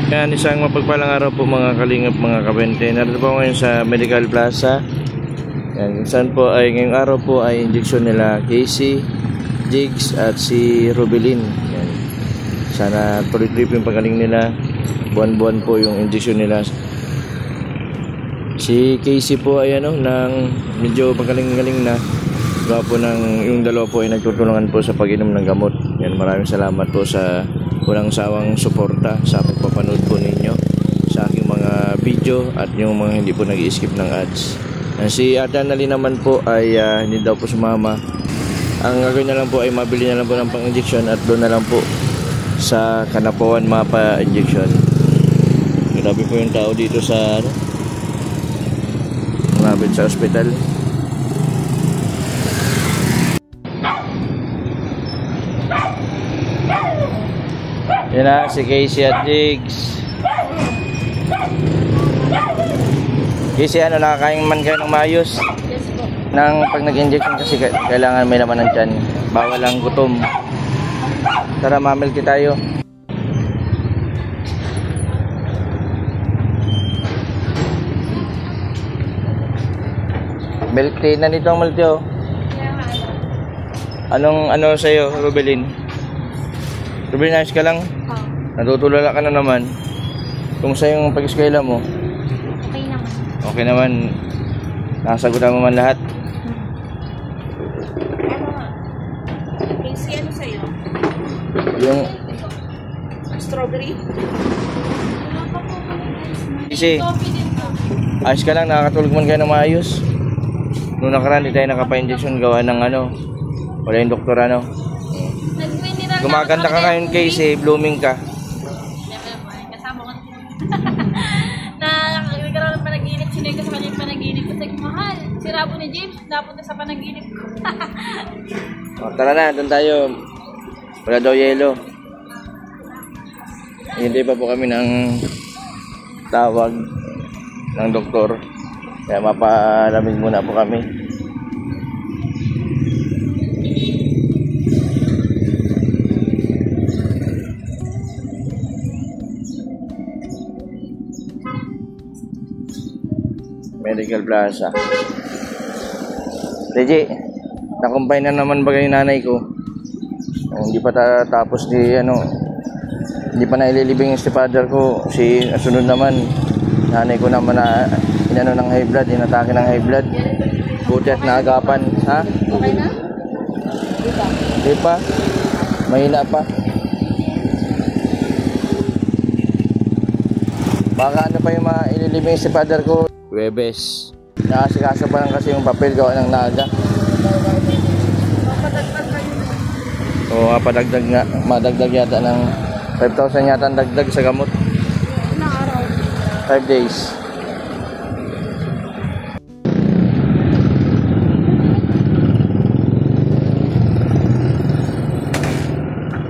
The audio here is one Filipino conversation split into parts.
Yan, isang mapagpalang araw po mga kalingap, mga kabente. Narito po ngayon sa Medical Plaza. Yan, saan po ay ngayong araw po ay injection nila Casey, Jigs at si Rubelin. Yan. Sana tuloy-tuloy po yung pagaling nila. Buwan-buwan po yung injection nila. Si Casey po ay nang medyo pagaling-galing na. Gawa po yung dalawa po ay nagtutulungan po sa pag-inom ng gamot. Yan, maraming salamat po sa walang sawang suporta sa pagpapanood po ninyo sa aking mga video at yung mga hindi po nag-i-skip ng ads. Si Ate Annalyn naman po ay hindi daw po sumama. Ang gagawin na lang po ay mabili na lang po ng pang-injection at doon na lang po sa Kanapawan Mapa injection. Grabe po yung tao dito sa malapit sa ospital. Yan na si Casey at Jigs. Casey, nakakain man kayo ng maayos? Yes po. Pag nag-injection kasi kailangan may laman ng tiyan. Bawal ang gutom. Tara, mamilky tayo. Milk tea na nito ang milk tea, oh. Ano sa'yo, Rubelin? Rubelin, ayos ka lang? Natutulala ka na naman. Kung sa yung pag-eskwela mo? Okay naman. Okay naman. Nakasagutan mo man lahat? Casey, ano sa'yo? Yung Strawberry? Casey, ayos ka lang? Nakakatulog man kayo ng maayos? Noong nakaraan, di tayo nakapa-injection gawa ng wala yung doktor Gumaganda ka ngayon, Casey. Blooming ka. Kasama ko. Nagkaroon ng panaginip. Sinay ko sa kanya yung panaginip. Kasi mahal. Si Rabo ni James, napunta sa panaginip ko. Tara na, doon tayo. Wala daw yelo. Hindi pa po kami ng tawag ng doktor. Kaya mapalamig muna po kami. Medical Plaza. Reji, nakumpay na naman bagay yung nanay ko. Hindi pa tapos hindi pa naililibing yung stepfather ko. Sunod naman, nanay ko naman na ng high blood, inatake ng high blood. Buti at naagapan. Ha? Okay na? Hindi pa. Mahina pa. Baka pa yung maililibing yung stepfather ko. Webes. Nakasikaso pa lang kasi yung papel gawa ng naaga. Oo, padagdag nga. Madagdag yata ng 5,000 yata ang dagdag sa gamot. Ilang araw? 5 days.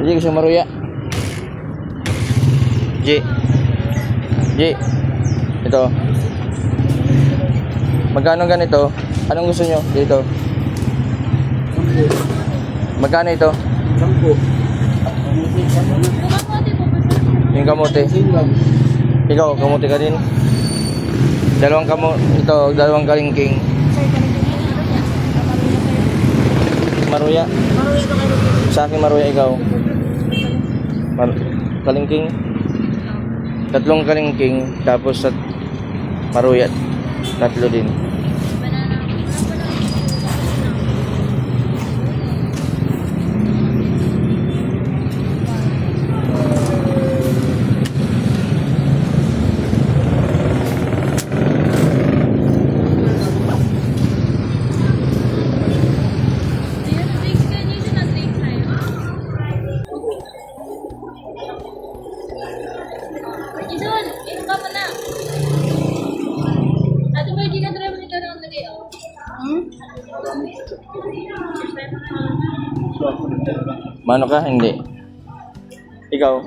Ji, gusto maruya? Ji. Ito. Magkano ganito? Anong gusto nyo dito? Magkano ito? 10. Yung kamote. Ikaw, kamote ka din? Dalawang kalingking. Maruya? Sa akin maruya, ikaw? Kalingking? 3 kalingking, tapos maruya 3 din. Mano ka? Hindi. Ikaw?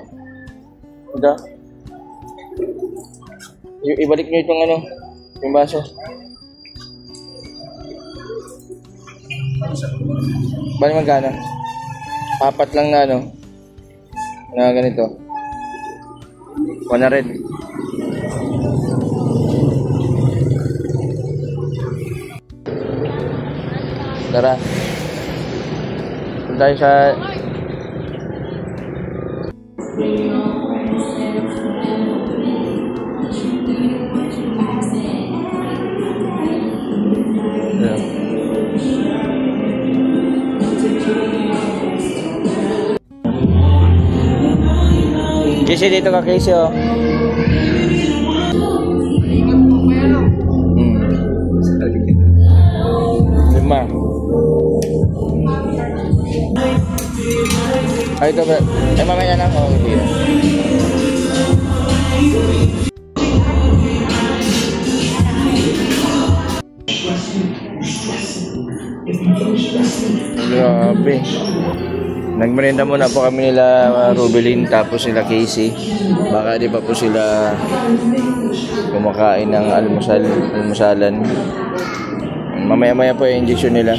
Ito? Ibalik nyo itong yung baso. Bali magkano? 4 lang na na ganito. 100. Tara. Punta tayo sa... Casey, dito ka, Casey, oh. Lima. Ay, ito ba? Ay, mamaya na. Oh, hindi. Grabe. Nagmerienda muna po kami nila Rubelin tapos nila Casey. Baka di pa po sila kumakain ng almusalan. Mamaya-maya po yung injection nila.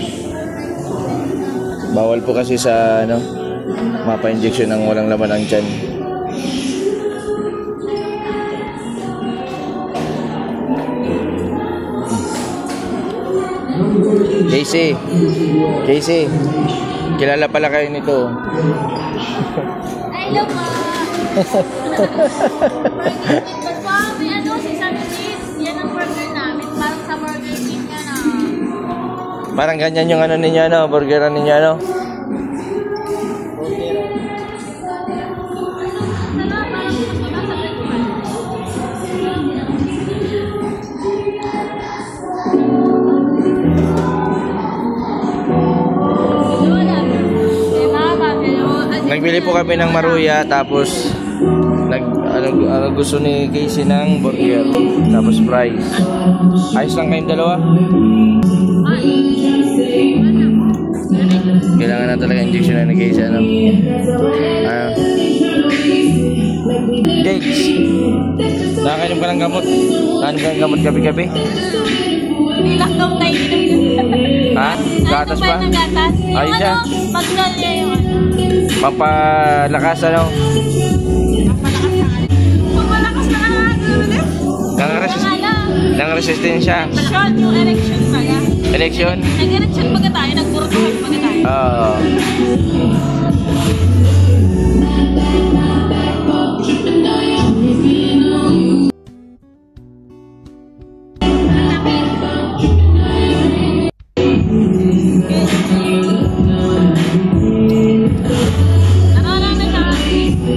Bawal po kasi sa mapa-injection ng walang laman ng tiyan. Casey, kilala pala kayo nito. Ay, hello po. May sesame cheese. Yan ang burger namin. Parang sa Burger King yan, Parang ganyan yung ninyo, burgeran ninyo, Nagbili po kami ng maruya tapos gusto ni Casey ng burger tapos fries. Ayos lang kayong dalawa? Kailangan na talaga injection na ni Casey, Jakes, nakakainom ka ng gamot? Nakakainom ka ng gamot gabi-gabi? Hindi lang daw tayo inom. Ha? Gatas pa? Ayos siya. Pagdal niya yung Pampalakas, Pampalakas na ng resistensya. Yung erection pala. Election? Nag-erection baga tayo, nag-burger baga tayo. Oo.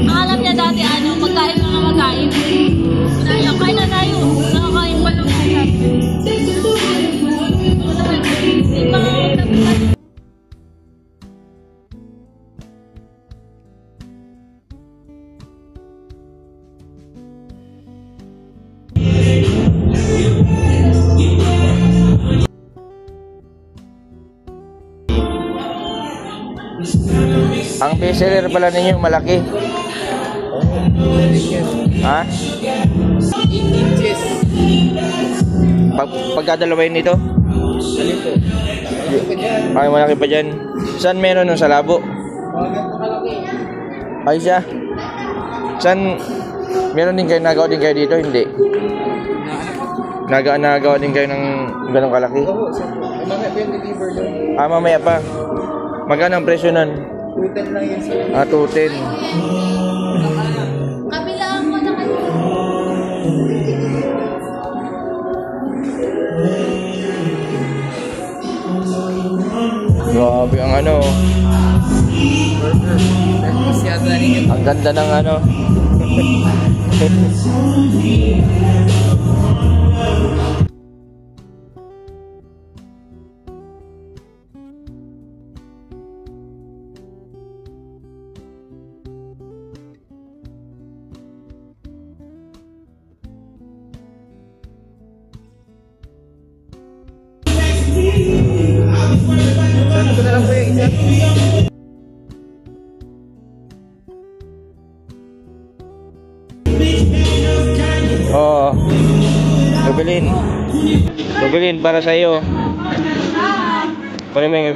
Alam niya dati magkain na magkain. Kain na tayo. Nakakain pa lang tayo. Ang bestseller pala ninyo malaki. Ha? 8 inches. Pagkadalawain nito? Alin po? Malaki pa dyan. Ay, malaki pa dyan. Saan meron nun? Sa labo? Mga ganito kalaki. Ay, siya. Saan? Meron din kayo, nagawa din kayo dito? Hindi. Nagawa din kayo ng ganong kalaki? Oo, mamaya pa yung deliver doon. Mamaya pa. Magkano ang presyo nun? 210 lang yan sir. 210. Kabilaan mo na kayo. Grabe ang ang ganda ng Saan ko na lang po yung isa? Oo. Rubelin para sa iyo. Pwede mo yung...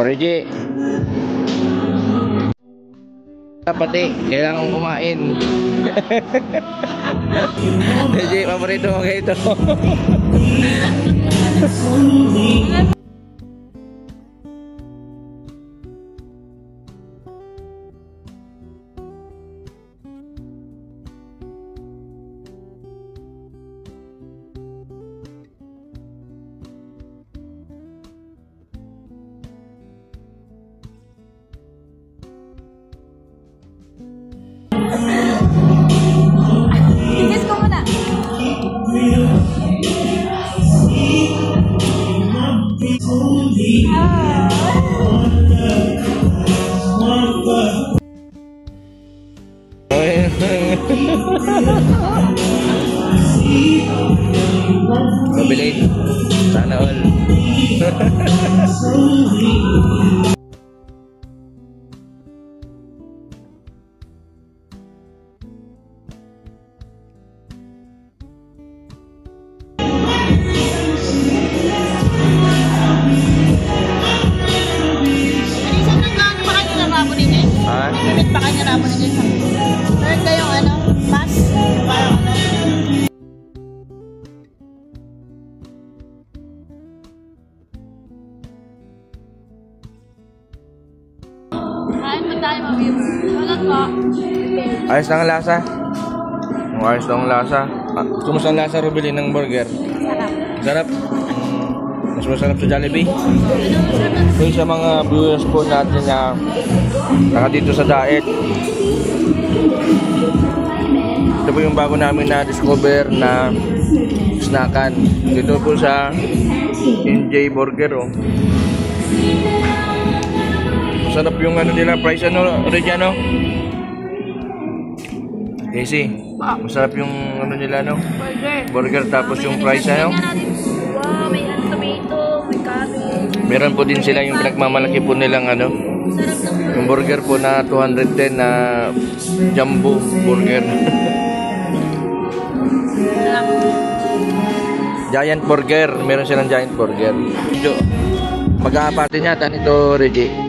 Reggie. Pati, kailangan kumain. Reggie, paborito mo kayo ito. Kiss ko muna. Mabilit. Sana all. Minsan naglaan pa kayo na rabo din eh. Ha? Minit pa kayo na rabo din eh. Meron kayong ano, pass. Parang ano. Kain mo tayo, mabibor. Walang po. Ayos lang ang lasa. Ayos lang ang lasa. Kumusta ang lasa, Rubilin, ng burger? Sarap. Sarap. Mas masarap sa Jollibee. Kung sa mga viewers po natin na nakadito sa diet, ito po yung bago namin na-discover na snackan. Dito po sa NJ Burger. Oh. Sarap yung ano nila, price ano, Reggiano? Casey, masarap yung ano nila, no? Burger, tapos yung price ano? Wow, may tomato, may cabbage. Meron po din sila yung pinagmamalaki po nilang ano, Sarap ng yung burger po na 210 na jumbo burger. sarap. Giant burger, meron silang giant burger. Mag-aapati niya nito, Reggie.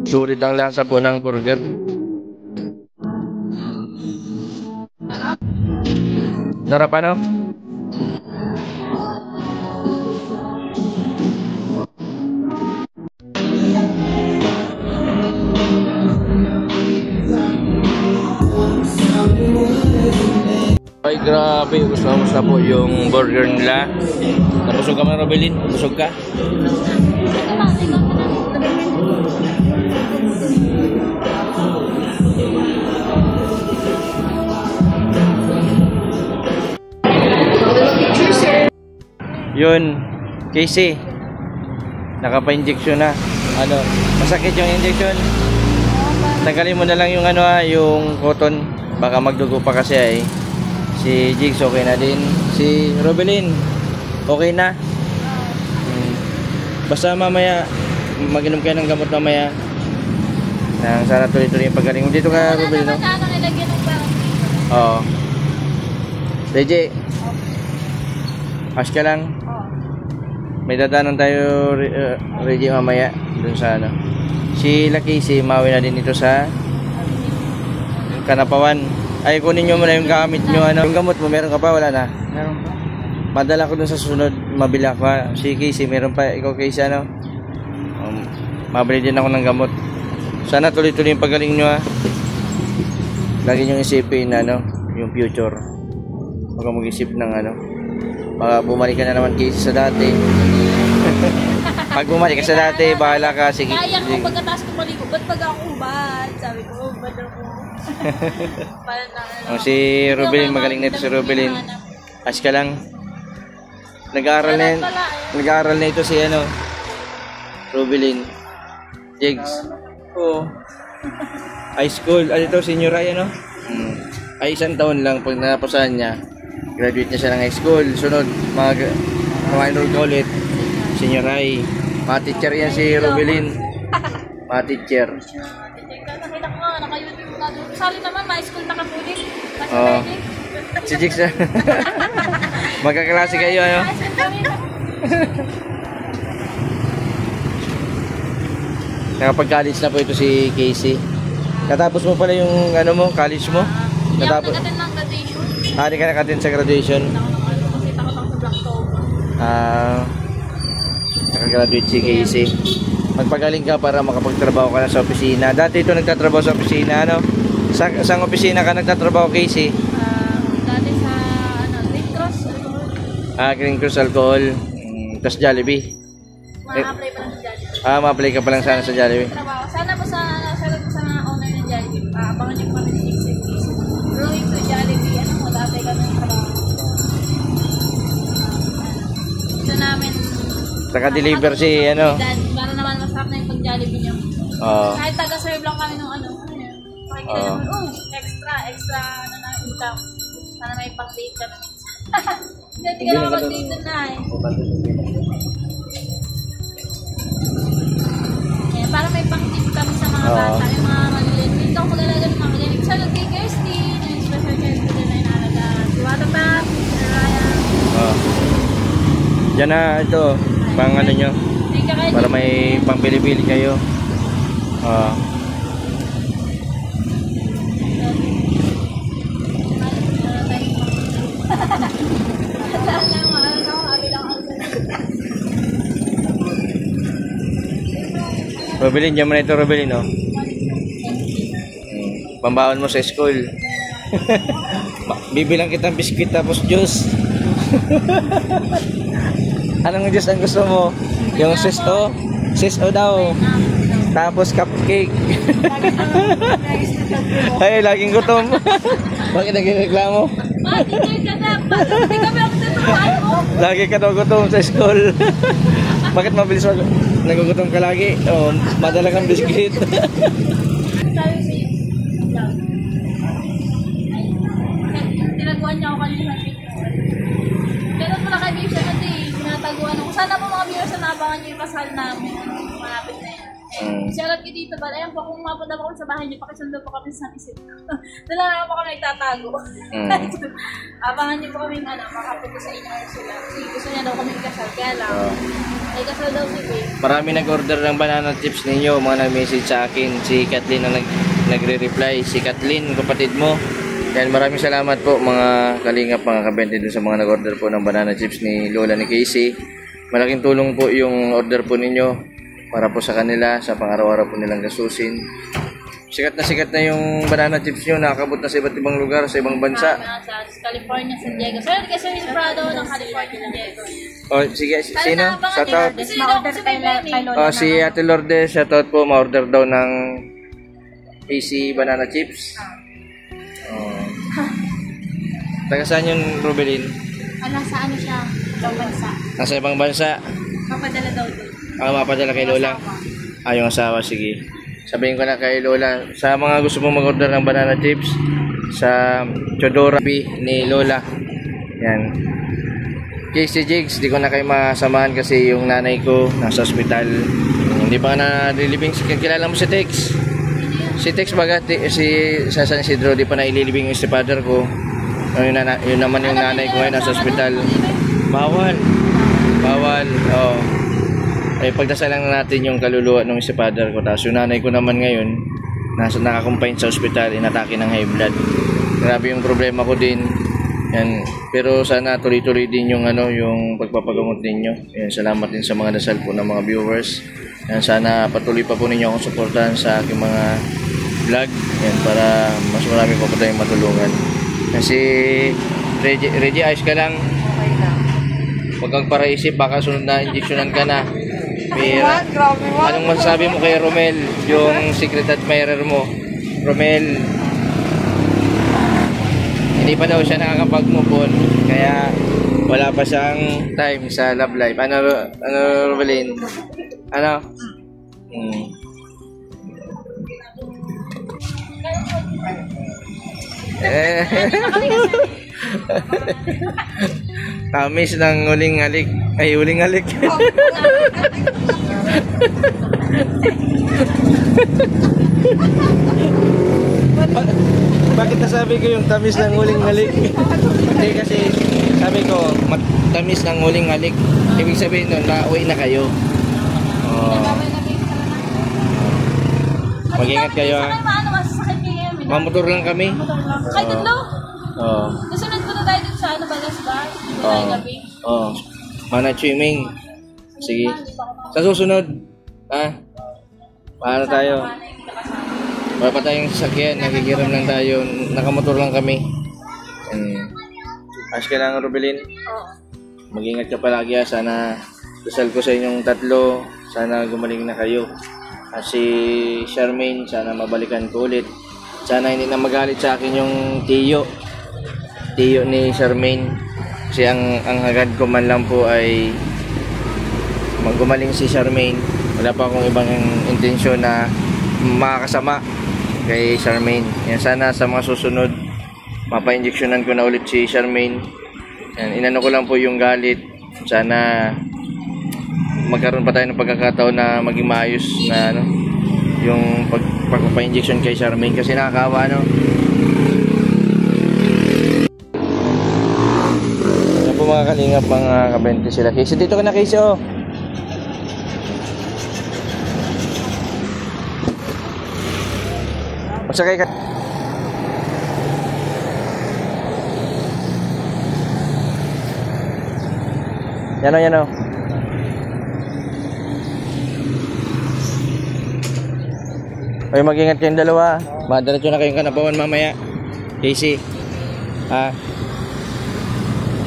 Sulit ang lasa po ng burger. Sarap ano? Ay, grabe. Gusto po yung burger nila. Nabusog ka man, Robelin? Busog ka? Yun, Casey. Nakapa-injection na. Ano, masakit yung injection. Tanggalin mo na lang yung ano yung cotton. Baka magdugo pa kasi ay. Si Jigs okay na din. Si Robelin okay na. Basta mamaya mag-inom kayo ng gamot mamaya. Nang sana tuloy-tuloy yung pagaling. Dito ka, Robelin, no? Ano nilagyan ng parang Oo. Reggie. Ask ka lang. May dadanan tayo, Reggie, mamaya. Dun sa ano. Si Casey, mawi na din dito sa Kanapawan. Ay, kunin nyo muna yung gamit nyo. Ano. Yung gamot mo, meron ka pa? Wala na? Meron pa. Madala ko dun sa sunod. Mabila ka. Si Casey, meron pa. Ikaw, Casey, ano? Mabili din ako ng gamot. Sana tuloy-tuloy yung pagaling nyo, ha. Lagi nyo isipin, ano, yung future. Huwag kang mag-isip ng, ano. Baka bumalik ka na naman, Casey, sa dati. Pag bumalik ka sa dati, bahala ka. Sige. kaya ko pagkatapos ko maligo. Ba't pag ako ubad? Sabi ko, ubad ako. Parang na, ano. Si Robelin, magaling nito si Robelin. Ask ka lang. Nag-aaral na ito si ano, Robelin. Jigs. Oo. High school. Ano ito, senior high, ano? Ay, isang taon lang pag napasahan niya. Graduate niya siya ng high school. Sunod, mag-enroll ka ulit. Senior high. Ma-teacher yan si Robelin. Ma-teacher. Nakita ko nga, naka-YouTube na doon. Sorry naman, ma-school nakapulit. Oo. Si Jigs. Magkaklase kayo, ano? Nakapag-college na po ito si Casey. Natapos mo pala yung ano mo, college mo? Hindi ako Natapos. nag-attend ng graduation. Hindi ka nakatin sa graduation. Kasi takot ako sa Blacktober. Nakagraduate si Casey. Magpagaling ka para makapagtrabaho ka na sa opisina. Dati ito nagtatrabaho sa opisina, ano? Saan opisina ka nagtatrabaho, Casey? Dati sa Green Cross. Green Cross Alcohol. Tapos Jollibee. Ma-apply pa lang sa Jollibee. Ma-apply ka pa lang sana sa Jollibee. Trabaho. Sana po sa mga owner ng Jollibee. Abangan niyo kami ng exit. Growing to Jollibee. Ano mo, dati kami ng trabaho. Ito namin. Saka-deliver si, ano? Para naman masarap na yung pag-Jollibee niyo. Oo. Kahit taga-serve lang kami nung ano. Pakikita naman, extra, ano na, income. Sana may pang-date ka na minsan. Hindi ka naman pag-date na eh. Yan, para may pang-tip kami sa mga bata, yung mga maliliit. Hindi ako mag-alaga ng mga maliliit. Sa kay Kirsty, yung special child ko din na inalaga. Si Watapat, si Ryan. Diyan na ito, pang ano nyo, para may pang-bili-bili kayo. Robilin, dyan mo na ito, Robilin, no? Pambaon mo sa school. Bibilang kitang biskuit tapos juice. Anong juice ang gusto mo? Yung sisto? Sisto daw. Tapos cupcake. Ay, laging gutom. Bakit nagreklamo? Lagi ka daw gutom sa school. Bakit mabilis nagugutom ka lagi? Oh, madala kang biskuit. Tinaguan niya ako kanina. Ganun pala kay Bishop kasi tinataguan ako. Sana po mga viewers na nabangan niyo yung kasal namin. Malapit na yan. Shoutout kayo dito ba? Ayan po, kung mapunta po kami sa bahay niyo, pakisundo po kami sa isip. Dala na po kami nagtatago. Abangan niyo po kami makapunta sa inyo sila. Kasi gusto niya daw kami kasal. Kaya lang, ay kasal daw si Babe. Marami nag-order ng banana chips ninyo. Mga nag-message sa akin. Si Kathleen ang nagre-reply. Si Kathleen, kapatid mo. Yan, maraming salamat po mga kalingap, mga kabente dun sa mga nag-order po ng banana chips ni Lola ni Casey. Malaking tulong po yung order po ninyo para po sa kanila, sa pang-araw-araw po nilang gasusin. Sikat na yung banana chips nyo, nakakabot na sa iba't ibang lugar, sa ibang bansa. Sa California, San Diego. So, kasi Miss Prado ng California, San Diego. Oh, sige, sino? Shoutout. Si Si Ate Lourdes, shoutout po, ma-order daw ng AC banana chips. Taga saan yung Rubelin? Nasa ano siya? Ibang bansa. Nasa ibang bansa? Mapadala daw doon. Mapadala kay Lola? Yung asawa, sige. Sabihin ko na kay Lola, sa mga gusto mong mag-order ng banana chips, sa Chodora ni Lola. Yan. Casey Jigs, di ko na kayo masamahan kasi yung nanay ko nasa ospital. Hindi pa na nililibing. Kilala mo si Tex? Si Tex baga, si San Isidro, di pa na ililibing yung stepfather ko. Yun naman yung nanay ko ngayon nasa ospital. Bawal. Oh. Ay pagdasalan natin yung kaluluwa ng stepfather ko. Tapos yung nanay ko naman ngayon nakakumpine sa ospital, inatake ng high blood. Grabe yung problema ko din. Yan. Pero sana tuloy-tuloy din yung yung pagpapagamot ninyo. Yan, salamat din sa mga dasal po ng mga viewers. Yan, sana patuloy pa po ninyo akong suportahan sa aking mga vlog. Yan, para mas marami pa po tayong matulungan. Kasi Reggie, ayos ka lang. Okay lang. Huwag kang paraisip, baka sunod na injeksyonan ka na. Grabe mo. Anong masasabi mo kay Romel, yung secret admirer mo? Romel, hindi pa daw siya nakakapag-move on, kaya wala pa siyang time sa love life. Ano Romelin? Ano? Tamis ng huling halik. Ay, huling halik. Bakit nasabi ko yung tamis ng huling halik? Hindi kasi sabi ko, tamis ng huling halik. Ibig sabihin nun, nauwi na kayo. Oh. Mag-ingat kayo ha. Mamotor lang kami. Kahit tatlo. Oo. Nasunod ko na tayo dun sa ano, Balasba. Dito tayo gabi. Oo. Mana swimming. Sige. Sa susunod, paano tayo? Wala pa tayong sasakyan, nakikiram lang tayo, nakamotor lang kami. Ayos ka lang, Robelin? Oo. Mag-ingat ka palagi ha. Sana dasal ko sa inyong tatlo. Sana gumaling na kayo. At si Charmaine, sana mabalikan ko ulit. Sana hindi na magalit sa akin yung tiyo ni Charmaine. Kasi ang hagad ko man lang po ay maggumaling si Charmaine. Wala pa akong ibang intensyon na makakasama kay Charmaine. Yan, sana sa mga susunod mapa-injectionan ko na ulit si Charmaine. Yan, inano ko lang po yung galit. Sana magkaroon pa tayo ng pagkakataon na maging maayos na ano, yung pagpapa-injection kay Charmaine kasi nakakaawa no. Yan po mga kalingap, mga kabente sila. Casey, dito ka na Casey oh. Magsakay ka. Yan o, yan o. Ay, mag-ingat kayong dalawa. Madalatso na kayong kanapawan mamaya. Casey. Ha?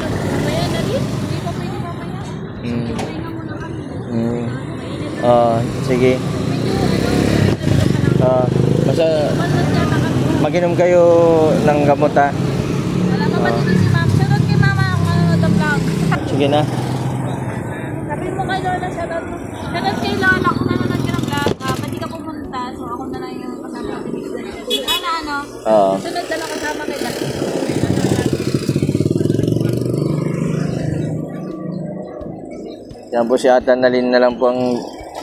Mamaya na rin. Hindi pa pwede mamaya. Pahinga muna kami. Sige. Basta mag-inom kayo ng gamot ha. Wala pa dito si Ma'am. Shoutout kay Mama ang the vlog. Sige na. Sabi mo kay Lola, shoutout mo. Shoutout kay Lola kung nanonood ka ng vlog. Pati ka pumunta. So ako na lang yung kasama natin. Ano? Sunod na lang kasama kay Lola. Yan po si Ate Annalyn na lang po ang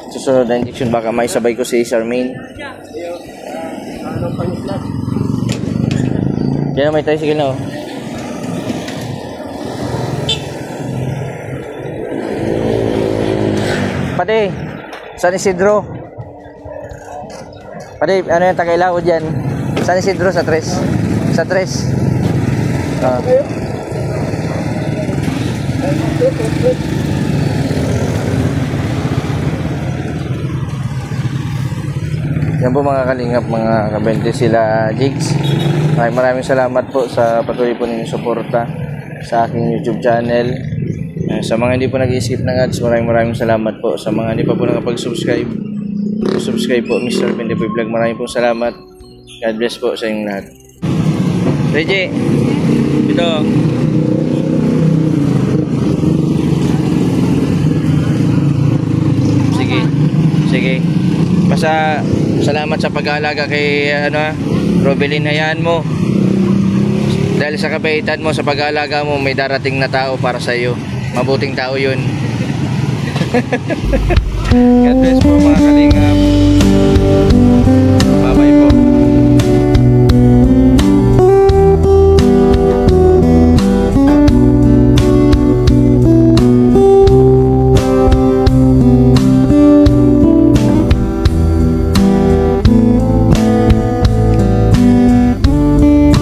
susunod na injection. Baka may sabay ko si Charmaine. Kaya may tricycle na oh. Pati, San Isidro. Pati, ano yung Tagailao dyan? San Isidro sa 3. Sa 3. Yan po mga kalingap, mga kabente sila Jigs. Maraming salamat po sa patuloy po ninyong suporta sa aking YouTube channel. Sa mga hindi po nag-i-skip ng ads, maraming salamat po. Sa mga hindi pa po nakapag-subscribe, subscribe po Mr. Pendepoy Vlog. Maraming po salamat. God bless po sa inyong lahat. Reggie, ito. Sige. Basta salamat sa pag-aalaga kay Robelin, hayaan mo. Dahil sa kabaitan mo, sa pag-aalaga mo, may darating na tao para sa iyo. Mabuting tao 'yun. God bless po mga kalingap. Bye-bye po.